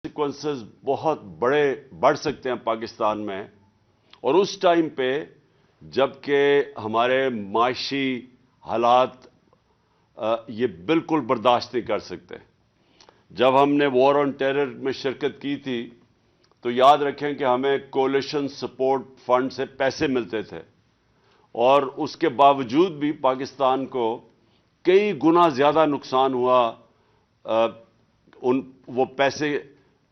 Consequences بہت بڑھ سکتے ہیں پاکستان میں، اور اس ٹائم پہ جب کہ ہمارے معاشی حالات یہ بالکل برداشت نہیں کر سکتے۔ جب ہم نے وار آن ٹیرر میں شرکت کی تھی تو یاد رکھیں کہ ہمیں کولیشن سپورٹ فنڈ سے پیسے ملتے تھے، اور اس کے باوجود بھی پاکستان کو کئی گنا زیادہ نقصان ہوا۔ وہ پیسے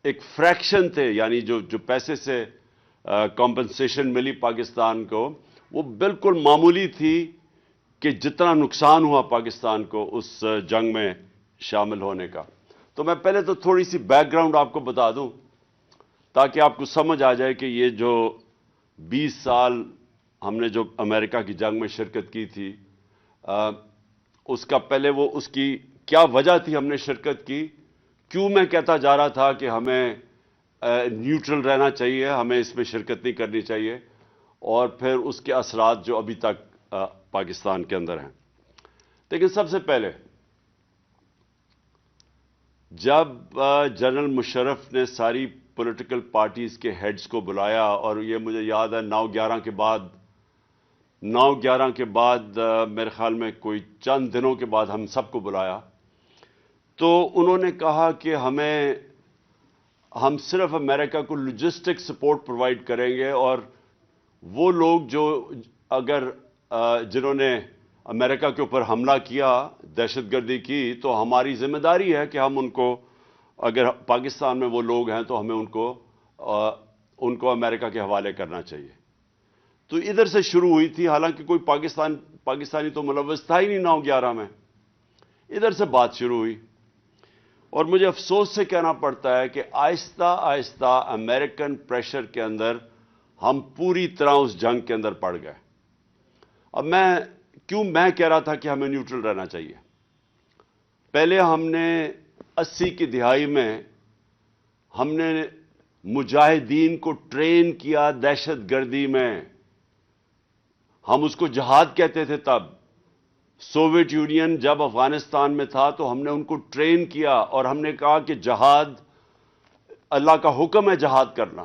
ایک فریکشن تھے، یعنی جو پیسے سے کمپنسیشن ملی پاکستان کو، وہ بالکل معمولی تھی کہ جتنا نقصان ہوا پاکستان کو اس جنگ میں شامل ہونے کا۔ تو میں پہلے تو تھوڑی سی بیک گراؤنڈ آپ کو بتا دوں تاکہ آپ کو سمجھ آ جائے کہ یہ جو 20 سال ہم نے جو امریکہ کی جنگ میں شرکت کی تھی، اس کا پہلے اس کی کیا وجہ تھی ہم نے شرکت کی، کیوں میں کہتا جا رہا تھا کہ ہمیں نیوٹرل رہنا چاہیے، ہمیں اس میں شرکت نہیں کرنی چاہیے، اور پھر اس کے اثرات جو ابھی تک پاکستان کے اندر ہیں۔ لیکن سب سے پہلے جب جنرل مشرف نے ساری پولیٹیکل پارٹیز کے ہیڈز کو بلایا، اور یہ مجھے یاد ہے 9/11 کے بعد میرے خیال میں کوئی چند دنوں کے بعد ہم سب کو بلایا، تو انہوں نے کہا کہ ہم صرف امریکہ کو لاجسٹک سپورٹ پرووائڈ کریں گے، اور وہ لوگ جنہوں نے امریکہ کے اوپر حملہ کیا، دہشت گردی کی، تو ہماری ذمہ داری ہے کہ ہم ان کو، اگر پاکستان میں وہ لوگ ہیں تو ہمیں ان کو امریکہ کے حوالے کرنا چاہیے۔ تو ادھر سے شروع ہوئی تھی، حالانکہ کوئی پاکستانی تو ملوث تھا ہی نہیں 9/11 میں، ادھر سے بات شروع ہوئی۔ اور مجھے افسوس سے کہنا پڑتا ہے کہ آہستہ آہستہ امریکن پریشر کے اندر ہم پوری طرح اس جنگ کے اندر پڑ گئے۔ اب میں کہہ رہا تھا کہ ہمیں نیوٹرل رہنا چاہیے۔ پہلے ہم نے 80 کی دہائی میں ہم نے مجاہدین کو ٹرین کیا دہشت گردی میں، ہم اس کو جہاد کہتے تھے تب۔ سوویت یونین جب افغانستان میں تھا تو ہم نے ان کو ٹرین کیا، اور ہم نے کہا کہ جہاد اللہ کا حکم ہے، جہاد کرنا،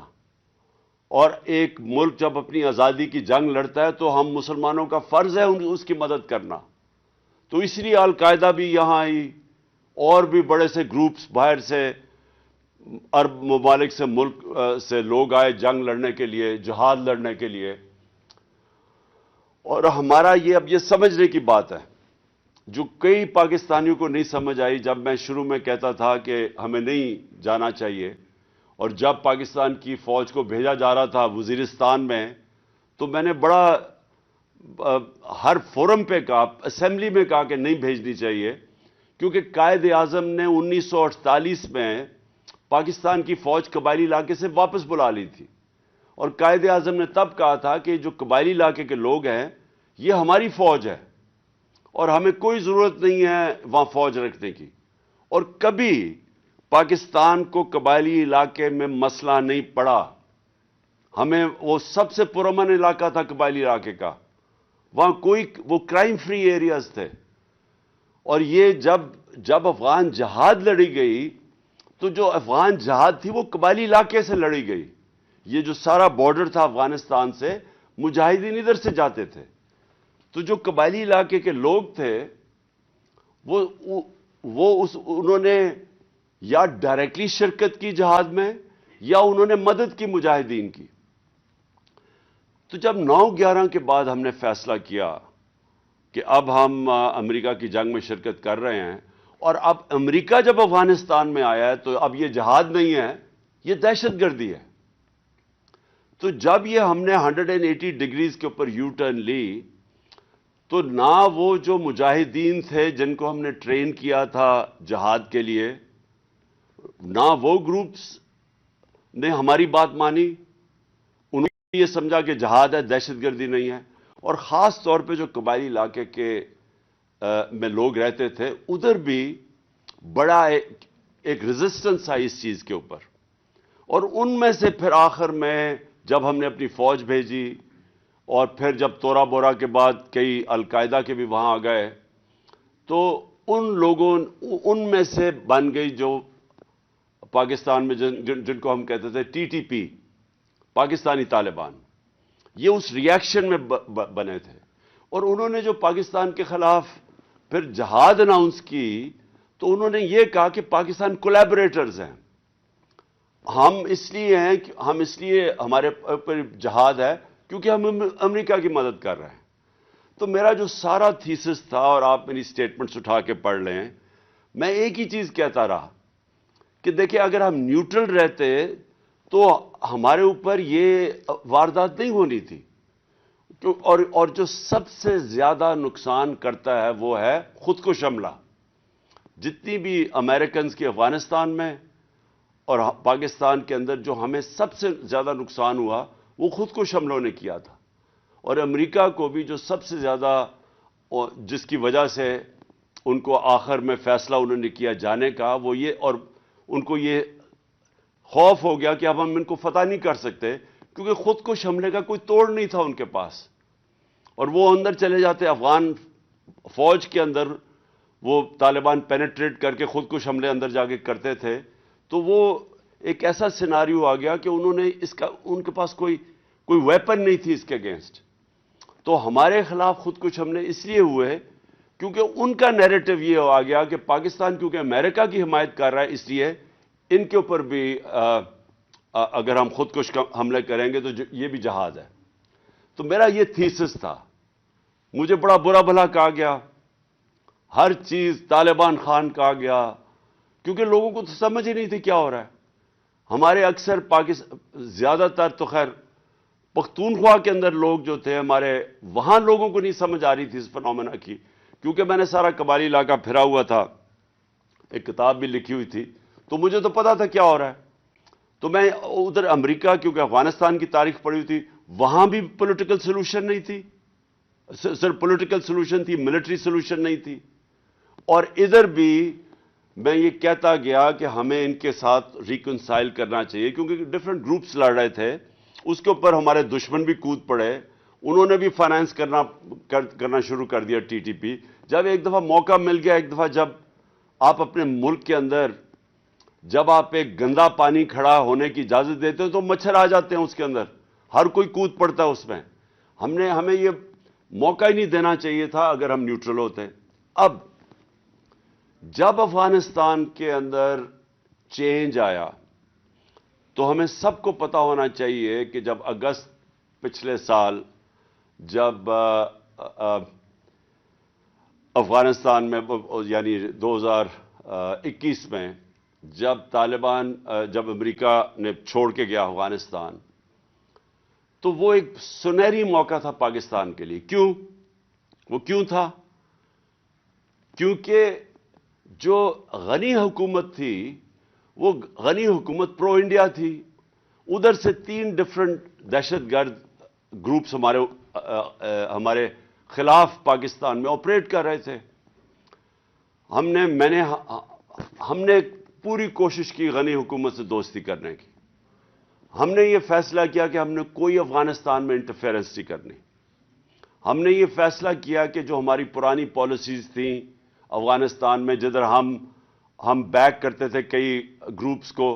اور ایک ملک جب اپنی آزادی کی جنگ لڑتا ہے تو ہم مسلمانوں کا فرض ہے اس کی مدد کرنا۔ تو اس لیے القاعدہ بھی یہاں آئی، اور بھی بڑے سے گروپس باہر سے، عرب ممالک سے، ملک سے لوگ آئے جنگ لڑنے کے لیے، جہاد لڑنے کے لیے۔ اور ہمارا اب یہ سمجھنے کی بات ہے جو کئی پاکستانیوں کو نہیں سمجھ آئی، جب میں شروع میں کہتا تھا کہ ہمیں نہیں جانا چاہیے، اور جب پاکستان کی فوج کو بھیجا جا رہا تھا وزیرستان میں، تو میں نے بڑا ہر فورم پہ کہا، اسمبلی میں کہا کہ نہیں بھیجنی چاہیے، کیونکہ قائد اعظم نے 1948 میں پاکستان کی فوج قبائلی علاقے سے واپس بلا لی تھی، اور قائد اعظم نے تب کہا تھا کہ جو قبائلی علاقے کے لوگ ہیں یہ ہماری فوج ہے، اور ہمیں کوئی ضرورت نہیں ہے وہاں فوج رکھنے کی۔ اور کبھی پاکستان کو قبائلی علاقے میں مسئلہ نہیں پڑا، ہمیں وہ سب سے پرامن علاقہ تھا قبائلی علاقے کا، وہاں وہ کرائم فری ایریاز تھے۔ اور یہ جب افغان جہاد لڑی گئی تو جو افغان جہاد تھی وہ قبائلی علاقے سے لڑی گئی۔ یہ جو سارا بارڈر تھا افغانستان سے، مجاہدین ادھر سے جاتے تھے، تو جو قبائلی علاقے کے لوگ تھے انہوں نے یا ڈائریکٹلی شرکت کی جہاد میں، یا انہوں نے مدد کی مجاہدین کی۔ تو جب 9/11 کے بعد ہم نے فیصلہ کیا کہ اب ہم امریکہ کی جنگ میں شرکت کر رہے ہیں، اور اب امریکہ جب افغانستان میں آیا ہے تو اب یہ جہاد نہیں ہے، یہ دہشت گردی ہے۔ تو جب یہ ہم نے 180 ڈگریز کے اوپر یو ٹرن لی، تو نہ وہ جو مجاہدین تھے جن کو ہم نے ٹرین کیا تھا جہاد کے لیے، نہ وہ گروپس نے ہماری بات مانی، انہوں نے یہ سمجھا کہ جہاد ہے، دہشت گردی نہیں ہے۔ اور خاص طور پہ جو قبائلی علاقے میں لوگ رہتے تھے، ادھر بھی بڑا ایک ریزسٹنس آئی اس چیز کے اوپر۔ اور ان میں سے پھر آخر میں جب ہم نے اپنی فوج بھیجی، اور پھر جب تورا بورا کے بعد کئی القاعدہ کے بھی وہاں آ گئے، تو ان میں سے بن گئی جو پاکستان میں جن کو ہم کہتے تھے T T P, Pakistani Taliban, یہ اس ریاکشن میں بنے تھے، اور انہوں نے جو پاکستان کے خلاف پھر جہاد اناؤنس کی تو انہوں نے یہ کہا کہ پاکستان کولیبریٹرز ہیں، ہم اس لیے ہمارے اوپر جہاد ہے کیونکہ ہم امریکہ کی مدد کر رہے ہیں۔ تو میرا جو سارا تھیسس تھا، اور آپ میری سٹیٹمنٹس اٹھا کے پڑھ لیں، میں ایک ہی چیز کہتا رہا کہ دیکھیں اگر ہم نیوٹرل رہتے تو ہمارے اوپر یہ واردات نہیں ہونی تھی، اور جو سب سے زیادہ نقصان کرتا ہے وہ ہے خود کش حملہ۔ جتنی بھی امریکنز کی افغانستان میں اور پاکستان کے اندر جو ہمیں سب سے زیادہ نقصان ہوا وہ خود کش حملوں نے کیا تھا، اور امریکہ کو بھی جو سب سے زیادہ، جس کی وجہ سے ان کو آخر میں فیصلہ انہوں نے کیا جانے کا، وہ یہ، اور ان کو یہ خوف ہو گیا کہ اب ہم ان کو فتح نہیں کر سکتے کیونکہ خود کش حملے کا کوئی توڑ نہیں تھا ان کے پاس، اور وہ اندر چلے جاتے افغان فوج کے اندر، وہ طالبان پینیٹریٹ کر کے خود کش حملے اندر جا کے کرتے تھے، تو وہ ایک ایسا سیناریو آ گیا کہ انہوں نے ان کے پاس کوئی ویپن نہیں تھی اس کے اگینسٹ۔ تو ہمارے خلاف خود کش حملے اس لیے ہوئے کیونکہ ان کا نیریٹو یہ آ گیا کہ پاکستان کیونکہ امریکہ کی حمایت کر رہا ہے، اس لیے ان کے اوپر بھی اگر ہم خود کش حملے کریں گے تو یہ بھی جہاد ہے۔ تو میرا یہ تھیسس تھا، مجھے بڑا برا بھلا کہا گیا، ہر چیز طالبان خان کہا گیا، کیونکہ لوگوں کو تو سمجھ ہی نہیں تھی کیا ہو رہا ہے۔ ہمارے اکثر زیادہ تر تو خیر پختونخوا کے اندر لوگ جو تھے ہمارے، وہاں لوگوں کو نہیں سمجھ آ رہی تھی اس فنومینا کی، کیونکہ میں نے سارا قبائلی علاقہ پھرا ہوا تھا، ایک کتاب بھی لکھی ہوئی تھی، تو مجھے تو پتا تھا کیا ہو رہا ہے۔ تو میں ادھر امریکہ، کیونکہ افغانستان کی تاریخ پڑھی ہوئی تھی، وہاں بھی پولیٹیکل سلوشن نہیں تھی، صرف پولیٹیکل سلوشن تھی، ملٹری سلوشن نہیں تھی، اور ادھر بھی میں یہ کہتا گیا کہ ہمیں ان کے ساتھ ریکنسائل کرنا چاہیے، کیونکہ ڈفرینٹ گروپس لڑ رہے تھے، اس کے اوپر ہمارے دشمن بھی کود پڑے، انہوں نے بھی فائنانس کرنا شروع کر دیا ٹی ٹی پی۔ جب ایک دفعہ موقع مل گیا، ایک دفعہ جب آپ اپنے ملک کے اندر، جب آپ ایک گندا پانی کھڑا ہونے کی اجازت دیتے ہو تو مچھر آ جاتے ہیں اس کے اندر، ہر کوئی کود پڑتا ہے اس میں۔ ہمیں یہ موقع ہی نہیں دینا چاہیے تھا اگر ہم نیوٹرل ہوتے۔ اب جب افغانستان کے اندر چینج آیا تو ہمیں سب کو پتا ہونا چاہیے کہ جب اگست پچھلے سال، جب افغانستان میں، یعنی 2021 میں، جب طالبان، جب امریکہ نے چھوڑ کے گیا افغانستان، تو وہ ایک سنہری موقع تھا پاکستان کے لیے۔ کیوں تھا؟ کیونکہ جو غنی حکومت تھی وہ غنی حکومت پرو انڈیا تھی، ادھر سے 3 ڈفرنٹ دہشت گرد گروپس ہمارے خلاف پاکستان میں آپریٹ کر رہے تھے۔ ہم نے پوری کوشش کی غنی حکومت سے دوستی کرنے کی، ہم نے یہ فیصلہ کیا کہ ہم نے کوئی افغانستان میں انٹرفیئرنس نہیں کرنی، ہم نے یہ فیصلہ کیا کہ جو ہماری پرانی پالیسیز تھیں افغانستان میں، جدھر ہم بیک کرتے تھے کئی گروپس کو،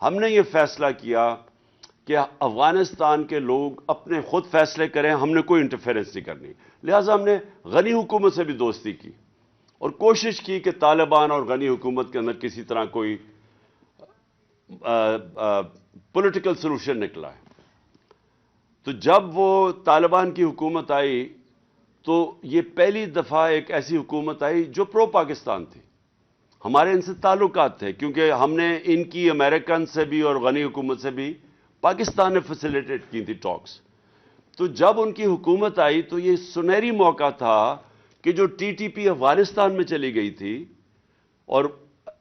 ہم نے یہ فیصلہ کیا کہ افغانستان کے لوگ اپنے خود فیصلے کریں، ہم نے کوئی انٹرفیئرنس نہیں کرنی۔ لہٰذا ہم نے غنی حکومت سے بھی دوستی کی اور کوشش کی کہ طالبان اور غنی حکومت کے اندر کسی طرح کوئی پولیٹیکل سلوشن نکلا ہے۔ تو جب وہ طالبان کی حکومت آئی تو یہ پہلی دفعہ ایک ایسی حکومت آئی جو پرو پاکستان تھی۔ ہمارے ان سے تعلقات تھے کیونکہ ہم نے ان کی امریکن سے بھی اور غنی حکومت سے بھی، پاکستان نے فیسیلیٹیٹ کی تھی ٹاکس۔ تو جب ان کی حکومت آئی تو یہ سنہری موقع تھا کہ جو ٹی ٹی پی افغانستان میں چلی گئی تھی، اور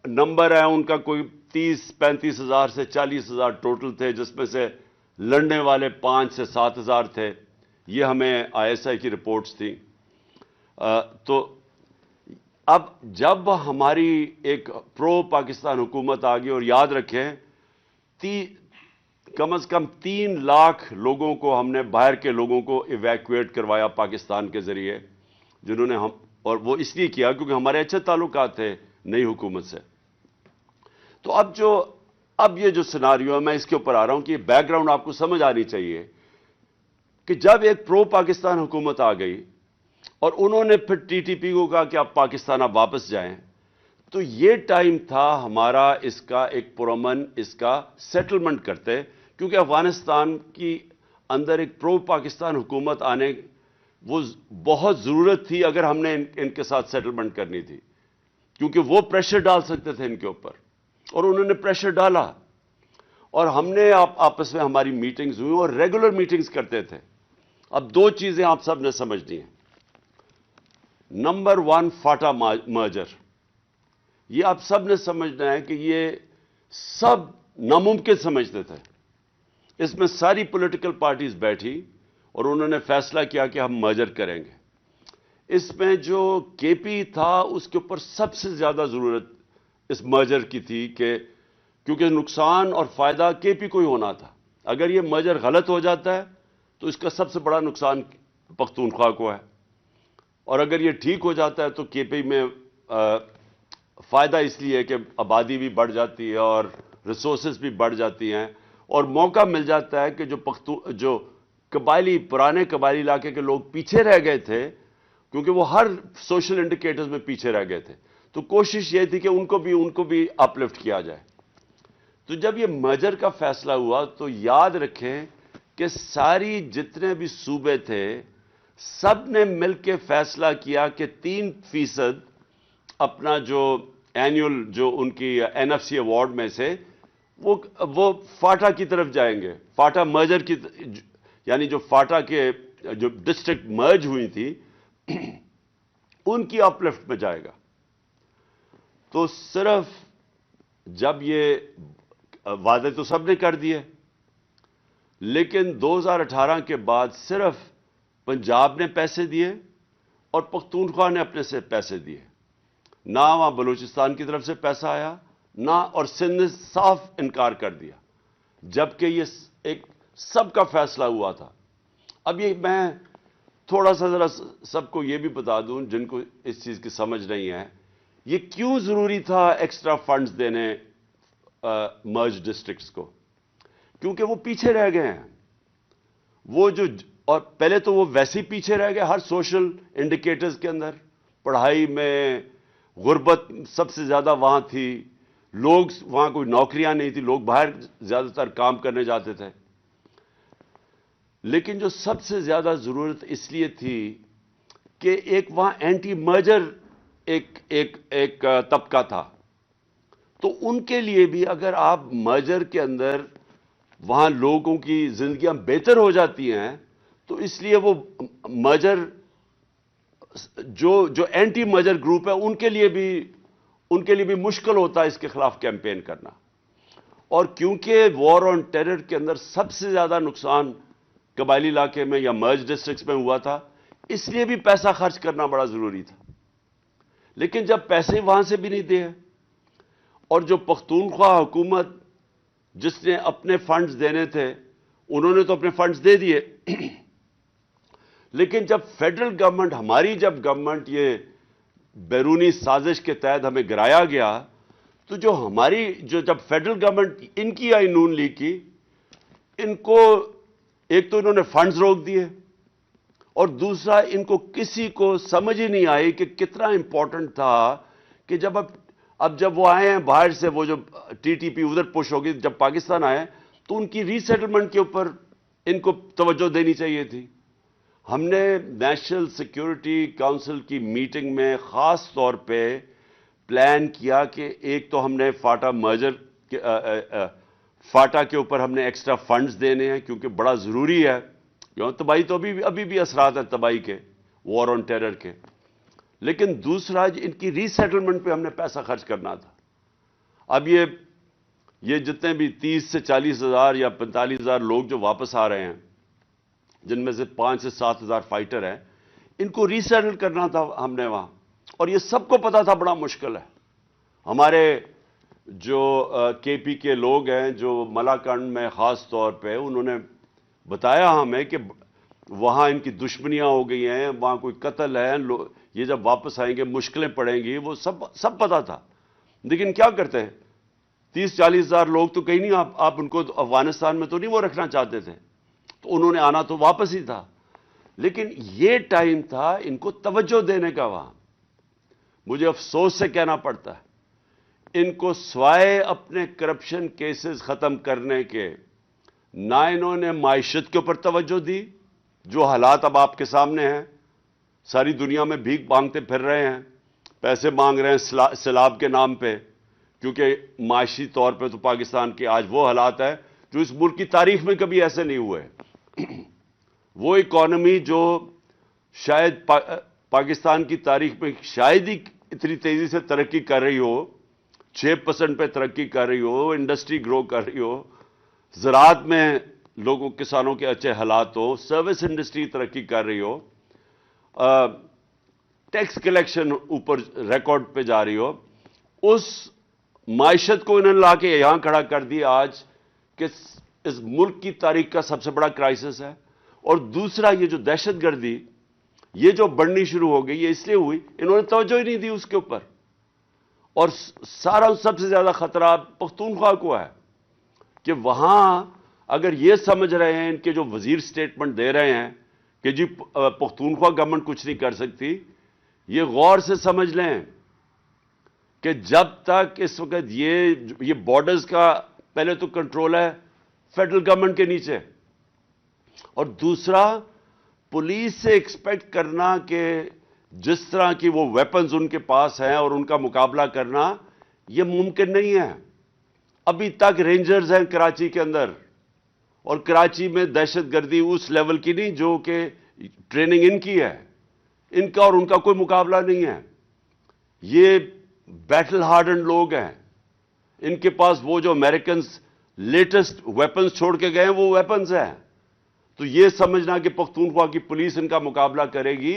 نمبر ہے ان کا کوئی 30-35 ہزار سے 40 ہزار ٹوٹل تھے، جس میں سے لڑنے والے 5 سے 7 ہزار تھے، یہ ہمیں آئی ایس آئی کی رپورٹس تھیں۔ تو اب جب ہماری ایک پرو پاکستان حکومت آ گئی، اور یاد رکھیں کم از کم 3 لاکھ لوگوں کو ہم نے، باہر کے لوگوں کو ایویکویٹ کروایا پاکستان کے ذریعے، جنہوں نے اور وہ اس لیے کیا کیونکہ ہمارے اچھے تعلقات تھے نئی حکومت سے۔ تو اب جو اب یہ جو سیناریو ہے میں اس کے اوپر آ رہا ہوں کہ یہ بیک گراؤنڈ آپ کو سمجھ آنی چاہیے کہ جب ایک پرو پاکستان حکومت آ گئی اور انہوں نے پھر ٹی ٹی پی کو کہا کہ آپ پاکستان آپ واپس جائیں، تو یہ ٹائم تھا ہمارا اس کا ایک پرامن اس کا سیٹلمنٹ کرتے، کیونکہ افغانستان کی اندر ایک پرو پاکستان حکومت آنے وہ بہت ضرورت تھی اگر ہم نے ان کے ساتھ سیٹلمنٹ کرنی تھی، کیونکہ وہ پریشر ڈال سکتے تھے ان کے اوپر، اور انہوں نے پریشر ڈالا، اور ہم نے آپس میں ہماری میٹنگز ہوئی اور ریگولر میٹنگز کرتے تھے۔ اب دو چیزیں آپ سب نے سمجھنی ہیں۔ نمبر ون، فاٹا مرجر، یہ آپ سب نے سمجھنا ہے کہ یہ سب ناممکن سمجھتے تھے۔ اس میں ساری پولیٹیکل پارٹیز بیٹھی اور انہوں نے فیصلہ کیا کہ ہم مرجر کریں گے۔ اس میں جو کے پی تھا اس کے اوپر سب سے زیادہ ضرورت اس مرجر کی تھی، کیونکہ نقصان اور فائدہ کے پی کو ہی ہونا تھا۔ اگر یہ مرجر غلط ہو جاتا ہے تو اس کا سب سے بڑا نقصان پختونخوا کو ہے، اور اگر یہ ٹھیک ہو جاتا ہے تو کے پی میں فائدہ اس لیے ہے کہ آبادی بھی بڑھ جاتی ہے اور ریسورسز بھی بڑھ جاتی ہیں، اور موقع مل جاتا ہے کہ جو پرانے قبائلی علاقے کے لوگ پیچھے رہ گئے تھے، کیونکہ وہ ہر سوشل انڈیکیٹرز میں پیچھے رہ گئے تھے، تو کوشش یہ تھی کہ ان کو بھی اپ لفٹ کیا جائے۔ تو جب یہ مرجر کا فیصلہ ہوا تو یاد رکھیں کہ ساری جتنے بھی صوبے تھے سب نے مل کے فیصلہ کیا کہ 3% اپنا جو اینیول جو ان کی این ایف سی ایوارڈ میں سے وہ فاٹا کی طرف جائیں گے، فاٹا مرجر کی، یعنی جو فاٹا کے جو ڈسٹرکٹ مرج ہوئی تھی ان کی اپ لفٹ میں جائے گا۔ تو صرف جب یہ وعدے تو سب نے کر دیے، لیکن 2018 کے بعد صرف پنجاب نے پیسے دیے اور پختونخوا نے اپنے سے پیسے دیے، نہ وہاں بلوچستان کی طرف سے پیسہ آیا نہ، اور سندھ نے صاف انکار کر دیا، جبکہ یہ ایک سب کا فیصلہ ہوا تھا۔ اب یہ میں تھوڑا سا ذرا سب کو یہ بھی بتا دوں جن کو اس چیز کی سمجھ نہیں ہے، یہ کیوں ضروری تھا ایکسٹرا فنڈز دینے مرج ڈسٹرکٹس کو؟ کیونکہ وہ پیچھے رہ گئے ہیں، اور پہلے تو وہ ویسے ہی پیچھے رہ گئے ہر سوشل انڈیکیٹرز کے اندر، پڑھائی میں غربت سب سے زیادہ وہاں تھی، لوگ وہاں کوئی نوکریاں نہیں تھی، لوگ باہر زیادہ تر کام کرنے جاتے تھے۔ لیکن جو سب سے زیادہ ضرورت اس لیے تھی کہ ایک وہاں اینٹی مرجر ایک طبقہ تھا، تو ان کے لیے بھی اگر آپ مرجر کے اندر وہاں لوگوں کی زندگیاں بہتر ہو جاتی ہیں تو اس لیے وہ مرجر جو اینٹی مرجر گروپ ہے ان کے لیے بھی مشکل ہوتا ہے اس کے خلاف کیمپین کرنا۔ اور کیونکہ وار آن ٹیرر کے اندر سب سے زیادہ نقصان قبائلی علاقے میں یا مرج ڈسٹرکٹس میں ہوا تھا، اس لیے بھی پیسہ خرچ کرنا بڑا ضروری تھا۔ لیکن جب پیسے وہاں سے بھی نہیں دے، اور جو پختونخوا حکومت جس نے اپنے فنڈز دینے تھے انہوں نے تو اپنے فنڈز دے دیے، لیکن جب فیڈرل گورنمنٹ، ہماری جب گورنمنٹ یہ بیرونی سازش کے تحت ہمیں گرایا گیا، تو جب فیڈرل گورنمنٹ ان کی آئی نون لیگ کی، ان کو ایک تو انہوں نے فنڈز روک دیے، اور دوسرا ان کو کسی کو سمجھ ہی نہیں آئی کہ کتنا امپورٹنٹ تھا کہ جب وہ آئے ہیں باہر سے، وہ جو ٹی ٹی پی ادھر پش ہوگی، جب پاکستان آئے تو ان کی ری سیٹلمنٹ کے اوپر ان کو توجہ دینی چاہیے تھی۔ ہم نے نیشنل سیکیورٹی کونسل کی میٹنگ میں خاص طور پہ پلان کیا کہ ایک تو ہم نے فاٹا کے اوپر ہم نے ایکسٹرا فنڈز دینے ہیں، کیونکہ بڑا ضروری ہے، تباہی تو ابھی بھی اثرات ہیں تباہی کے، وار آن ٹیرر کے، لیکن دوسرا ان کی ری سیٹلمنٹ پہ ہم نے پیسہ خرچ کرنا تھا۔ اب یہ جتنے بھی 30 سے 40 ہزار یا 45 ہزار لوگ جو واپس آ رہے ہیں، جن میں سے 5 سے 7 ہزار فائٹر ہیں، ان کو ری سیٹل کرنا تھا ہم نے وہاں، اور یہ سب کو پتا تھا بڑا مشکل ہے۔ ہمارے جو کے پی کے لوگ ہیں جو ملاکنڈ میں خاص طور پہ، انہوں نے بتایا ہمیں کہ وہاں ان کی دشمنیاں ہو گئی ہیں، وہاں کوئی قتل ہے، یہ جب واپس آئیں گے مشکلیں پڑیں گی، وہ سب پتا تھا، لیکن کیا کرتے ہیں، 30-40 ہزار لوگ تو کہیں نہیں، آپ ان کو افغانستان میں تو نہیں وہ رکھنا چاہتے تھے، تو انہوں نے آنا تو واپس ہی تھا، لیکن یہ ٹائم تھا ان کو توجہ دینے کا وہاں. مجھے افسوس سے کہنا پڑتا ہے ان کو سوائے اپنے کرپشن کیسز ختم کرنے کے نہ انہوں نے معیشت کے اوپر توجہ دی. جو حالات اب آپ کے سامنے ہیں، ساری دنیا میں بھیک مانگتے پھر رہے ہیں، پیسے مانگ رہے ہیں سیلاب کے نام پہ، کیونکہ معاشی طور پہ تو پاکستان کے آج وہ حالات ہے جو اس ملک کی تاریخ میں کبھی ایسے نہیں ہوئے. وہ اکانومی جو شاید پاکستان کی تاریخ میں شاید ہی اتنی تیزی سے ترقی کر رہی ہو، 6% پہ ترقی کر رہی ہو، انڈسٹری گرو کر رہی ہو، زراعت میں لوگوں کسانوں کے اچھے حالات ہو، سروس انڈسٹری ترقی کر رہی ہو، ٹیکس کلیکشن اوپر ریکارڈ پہ جا رہی ہو. اس معیشت کو انہوں نے لا کے یہاں کھڑا کر دیا آج کہ اس ملک کی تاریخ کا سب سے بڑا کرائسس ہے. اور دوسرا یہ جو دہشت گردی یہ جو بڑھنی شروع ہو گئی، یہ اس لیے ہوئی انہوں نے توجہ ہی نہیں دی اس کے اوپر. اور سب سے زیادہ خطرہ پختونخوا کو ہے کہ وہاں اگر یہ سمجھ رہے ہیں ان کے جو وزیر سٹیٹمنٹ دے رہے ہیں کہ جی پختونخوا گورنمنٹ کچھ نہیں کر سکتی، یہ غور سے سمجھ لیں کہ جب تک اس وقت یہ بارڈرز کا پہلے تو کنٹرول ہے فیڈرل گورنمنٹ کے نیچے، اور دوسرا پولیس سے ایکسپیکٹ کرنا کہ جس طرح کی وہ ویپنز ان کے پاس ہیں اور ان کا مقابلہ کرنا یہ ممکن نہیں ہے. ابھی تک رینجرز ہیں کراچی کے اندر، اور کراچی میں دہشت گردی اس لیول کی نہیں جو کہ ٹریننگ ان کی ہے، ان کا اور ان کا کوئی مقابلہ نہیں ہے. یہ بیٹل ہارڈنڈ لوگ ہیں، ان کے پاس وہ جو امریکنز لیٹسٹ ویپنز چھوڑ کے گئے ہیں وہ ویپنز ہیں. تو یہ سمجھنا کہ پختونخوا کی پولیس ان کا مقابلہ کرے گی،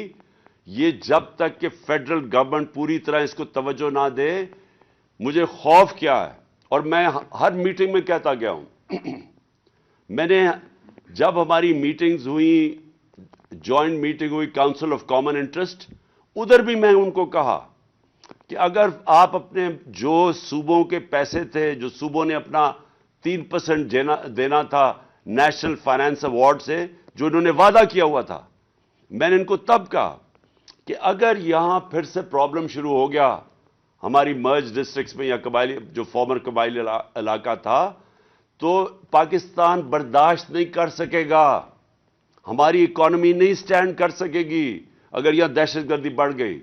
یہ جب تک کہ فیڈرل گورنمنٹ پوری طرح اس کو توجہ نہ دے، مجھے خوف کیا ہے. اور میں ہر میٹنگ میں کہتا گیا ہوں میں نے جب ہماری میٹنگز ہوئی، جوائنٹ میٹنگ ہوئی کاؤنسل آف کامن انٹرسٹ، ادھر بھی میں ان کو کہا کہ اگر آپ اپنے جو صوبوں کے پیسے تھے، جو صوبوں نے اپنا 3% دینا تھا نیشنل فائنانس ایوارڈ سے، جو انہوں نے وعدہ کیا ہوا تھا، میں نے ان کو تب کہا کہ اگر یہاں پھر سے پرابلم شروع ہو گیا ہماری مرج ڈسٹرکٹس میں یا قبائلی جو فارمر قبائلی علاقہ تھا، تو پاکستان برداشت نہیں کر سکے گا، ہماری اکانومی نہیں سٹینڈ کر سکے گی اگر یہاں دہشت گردی بڑھ گئی.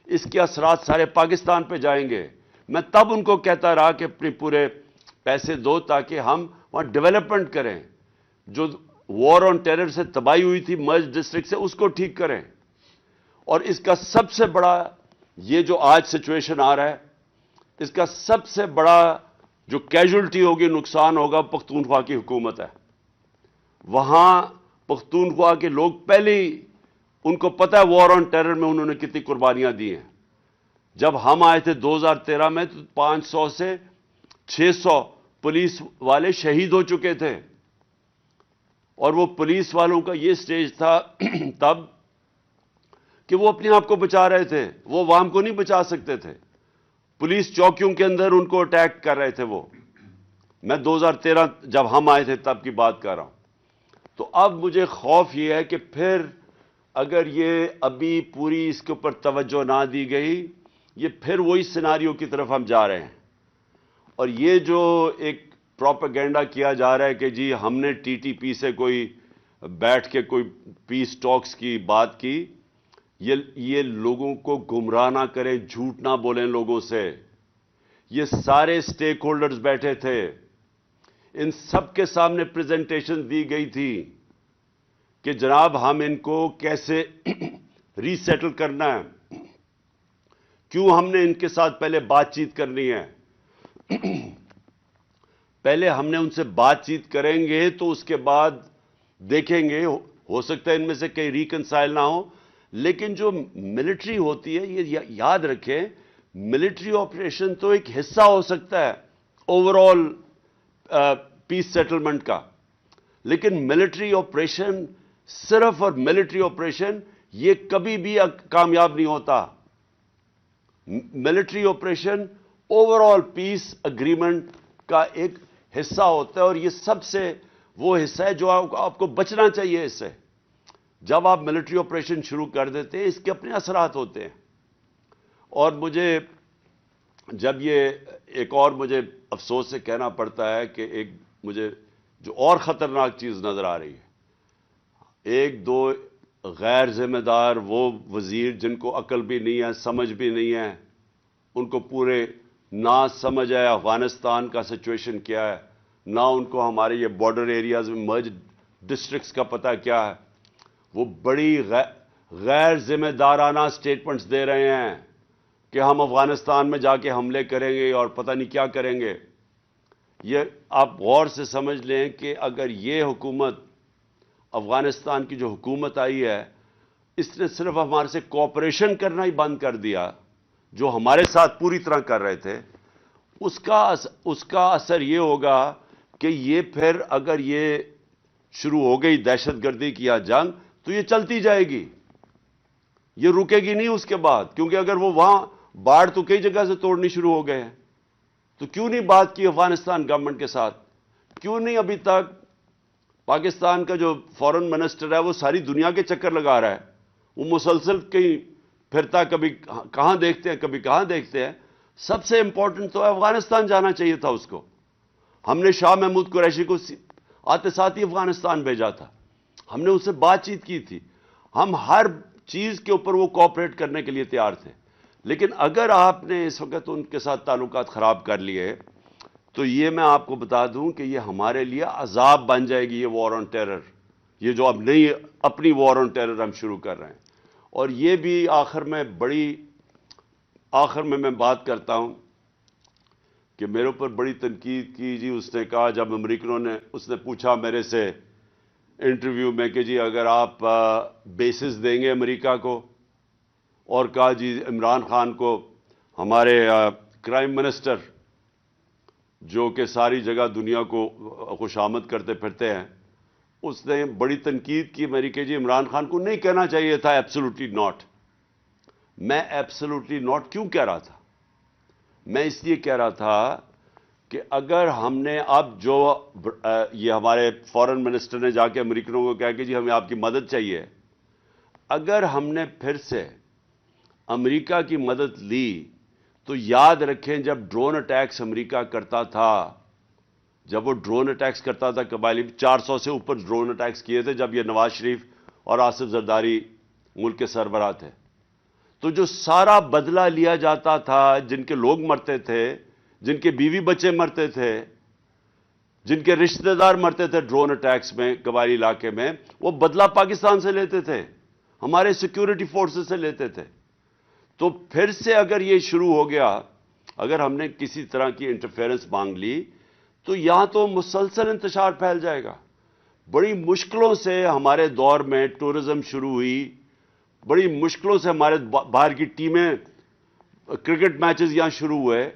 اس کے اثرات سارے پاکستان پہ جائیں گے. میں تب ان کو کہتا رہا کہ اپنے پورے پیسے دو تاکہ ہم وہاں ڈیولپمنٹ کریں، جو وار آن ٹیرر سے تباہی ہوئی تھی مرج ڈسٹرکٹ سے اس کو ٹھیک کریں. اور اس کا سب سے بڑا یہ جو آج سچویشن آ رہا ہے، اس کا سب سے بڑا جو کیجولٹی ہوگی، نقصان ہوگا، پختونخوا کی حکومت ہے. وہاں پختونخوا کے لوگ پہلے ہی ان کو پتہ ہے وار آن ٹیرر میں انہوں نے کتنی قربانیاں دی ہیں. جب ہم آئے تھے 2013 میں تو 500 سے 600 پولیس والے شہید ہو چکے تھے، اور وہ پولیس والوں کا یہ سٹیج تھا تب کہ وہ اپنے آپ کو بچا رہے تھے، وہ عوام کو نہیں بچا سکتے تھے. پولیس چوکیوں کے اندر ان کو اٹیک کر رہے تھے. وہ میں 2013 جب ہم آئے تھے تب کی بات کر رہا ہوں. تو اب مجھے خوف یہ ہے کہ پھر اگر یہ ابھی پوری اس کے اوپر توجہ نہ دی گئی، یہ پھر وہی سیناریو کی طرف ہم جا رہے ہیں. اور یہ جو ایک پروپیگنڈا کیا جا رہا ہے کہ جی ہم نے ٹی ٹی پی سے کوئی بیٹھ کے کوئی پیس ٹاکس کی بات کی، یہ لوگوں کو گمراہ نہ کریں، جھوٹ نہ بولیں لوگوں سے. یہ سارے سٹیک ہولڈرز بیٹھے تھے، ان سب کے سامنے پریزنٹیشن دی گئی تھی کہ جناب ہم ان کو کیسے ری سیٹل کرنا ہے، کیوں ہم نے ان کے ساتھ پہلے بات چیت کرنی ہے. پہلے ہم نے ان سے بات چیت کریں گے تو اس کے بعد دیکھیں گے، ہو سکتا ہے ان میں سے کہیں ریکنسائل نہ ہو. لیکن جو ملٹری ہوتی ہے، یہ یاد رکھیں، ملٹری آپریشن تو ایک حصہ ہو سکتا ہے اوور آل پیس سیٹلمنٹ کا، لیکن ملٹری آپریشن صرف اور ملٹری آپریشن یہ کبھی بھی کامیاب نہیں ہوتا. ملٹری آپریشن اوور آل پیس اگریمنٹ کا ایک حصہ ہوتا ہے، اور یہ سب سے وہ حصہ ہے جو آپ کو بچنا چاہیے اس سے. جب آپ ملٹری آپریشن شروع کر دیتے ہیں اس کے اپنے اثرات ہوتے ہیں. اور مجھے جب یہ ایک اور مجھے افسوس سے کہنا پڑتا ہے کہ ایک مجھے جو اور خطرناک چیز نظر آ رہی ہے، ایک دو غیر ذمہ دار وہ وزیر جن کو عقل بھی نہیں ہے، سمجھ بھی نہیں ہے، ان کو پورے نہ سمجھ ہے افغانستان کا سچویشن کیا ہے، نہ ان کو ہمارے یہ بارڈر ایریاز میں مرج ڈسٹرکٹس کا پتہ کیا ہے. وہ بڑی غیر ذمہ دارانہ سٹیٹمنٹس دے رہے ہیں کہ ہم افغانستان میں جا کے حملے کریں گے اور پتہ نہیں کیا کریں گے. یہ آپ غور سے سمجھ لیں کہ اگر یہ حکومت، افغانستان کی جو حکومت آئی ہے، اس نے صرف ہمارے سے کوآپریشن کرنا ہی بند کر دیا جو ہمارے ساتھ پوری طرح کر رہے تھے، اس کا اثر یہ ہوگا کہ یہ پھر اگر یہ شروع ہو گئی دہشت گردی کی یا جنگ تو یہ چلتی جائے گی، یہ رکے گی نہیں اس کے بعد. کیونکہ اگر وہ وہاں باڑ تو کئی جگہ سے توڑنی شروع ہو گئے ہیں، تو کیوں نہیں بات کی افغانستان گورنمنٹ کے ساتھ؟ کیوں نہیں ابھی تک پاکستان کا جو فورن منسٹر ہے وہ ساری دنیا کے چکر لگا رہا ہے، وہ مسلسل کہیں پھرتا، کبھی کہاں دیکھتے ہیں کبھی کہاں دیکھتے ہیں. سب سے امپورٹنٹ تو افغانستان جانا چاہیے تھا اس کو. ہم نے شاہ محمود قریشی کو آتے ساتھ ہی افغانستان بھیجا تھا، ہم نے اس سے بات چیت کی تھی، ہم ہر چیز کے اوپر وہ کوآپریٹ کرنے کے لیے تیار تھے. لیکن اگر آپ نے اس وقت ان کے ساتھ تعلقات خراب کر لیے تو یہ میں آپ کو بتا دوں کہ یہ ہمارے لیے عذاب بن جائے گی، یہ وار آن ٹیرر، یہ جو اب نئی اپنی وار آن ٹیرر ہم شروع کر رہے ہیں. اور یہ بھی آخر میں بات کرتا ہوں کہ میرے اوپر بڑی تنقید کی جی. اس نے کہا جب امریکنوں نے، اس نے پوچھا میرے سے انٹرویو میں کہ جی اگر آپ بیسز دیں گے امریکہ کو، اور کہا جی عمران خان کو، ہمارے کرائم منسٹر جو کہ ساری جگہ دنیا کو خوشامد کرتے پھرتے ہیں، اس نے بڑی تنقید کی میری کہ جی عمران خان کو نہیں کہنا چاہیے تھا ایبسولوٹلی ناٹ. میں ایبسولوٹلی ناٹ کیوں کہہ رہا تھا؟ میں اس لیے کہہ رہا تھا کہ اگر ہم نے اب جو یہ ہمارے فورن منسٹر نے جا کے امریکنوں کو کہا کہ جی ہمیں آپ کی مدد چاہیے، اگر ہم نے پھر سے امریکہ کی مدد لی تو یاد رکھیں جب ڈرون اٹیکس امریکہ کرتا تھا، جب وہ ڈرون اٹیکس کرتا تھا قبائلی، 400 سے اوپر ڈرون اٹیکس کیے تھے جب یہ نواز شریف اور آصف زرداری ملک کے سربراہ تھے، تو جو سارا بدلہ لیا جاتا تھا، جن کے لوگ مرتے تھے، جن کے بیوی بچے مرتے تھے، جن کے رشتہ دار مرتے تھے ڈرون اٹیکس میں قبائلی علاقے میں، وہ بدلہ پاکستان سے لیتے تھے، ہمارے سیکیورٹی فورسز سے لیتے تھے. تو پھر سے اگر یہ شروع ہو گیا، اگر ہم نے کسی طرح کی انٹرفیئرنس مانگ لی تو یہاں تو مسلسل انتشار پھیل جائے گا. بڑی مشکلوں سے ہمارے دور میں ٹورزم شروع ہوئی، بڑی مشکلوں سے ہمارے باہر کی ٹیمیں، کرکٹ میچز یہاں شروع ہوئے،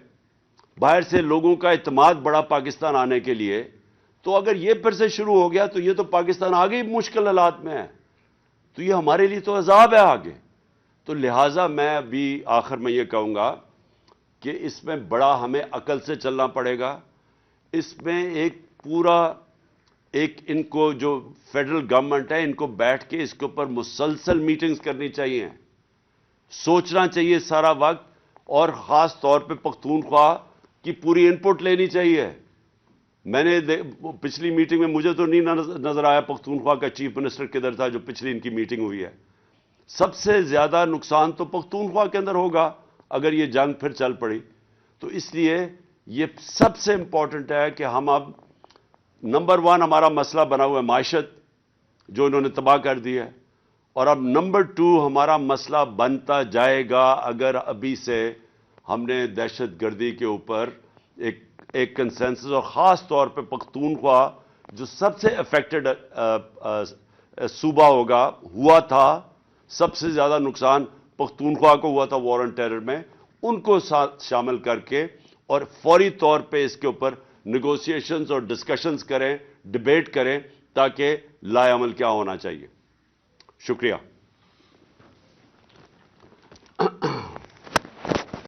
باہر سے لوگوں کا اعتماد بڑا پاکستان آنے کے لیے. تو اگر یہ پھر سے شروع ہو گیا تو یہ تو پاکستان آگے ہی مشکل حالات میں ہے، تو یہ ہمارے لیے تو عذاب ہے آگے. تو لہٰذا میں ابھی آخر میں یہ کہوں گا کہ اس میں بڑا ہمیں عقل سے چلنا پڑے گا. اس میں ان کو جو فیڈرل گورنمنٹ ہے، ان کو بیٹھ کے اس کے اوپر مسلسل میٹنگز کرنی چاہیے، سوچنا چاہیے سارا وقت، اور خاص طور پہ پختونخوا کی پوری ان پٹ لینی چاہیے. میں نے پچھلی میٹنگ میں مجھے تو نہیں نظر آیا پختونخوا کا چیف منسٹر کدھر تھا جو پچھلی ان کی میٹنگ ہوئی ہے. سب سے زیادہ نقصان تو پختونخوا کے اندر ہوگا اگر یہ جنگ پھر چل پڑی. تو اس لیے یہ سب سے امپورٹنٹ ہے کہ ہم اب نمبر 1 ہمارا مسئلہ بنا ہوا ہے معیشت جو انہوں نے تباہ کر دی ہے، اور اب نمبر 2 ہمارا مسئلہ بنتا جائے گا اگر ابھی سے ہم نے دہشت گردی کے اوپر ایک کنسنسس، اور خاص طور پہ پختونخوا جو سب سے افیکٹڈ صوبہ ہوا تھا، سب سے زیادہ نقصان پختونخوا کو ہوا تھا وار آن ٹیرر میں، ان کو ساتھ شامل کر کے اور فوری طور پہ اس کے اوپر نیگوسیشنز اور ڈسکشنز کریں، ڈیبیٹ کریں، تاکہ لائے عمل کیا ہونا چاہیے. شکریہ.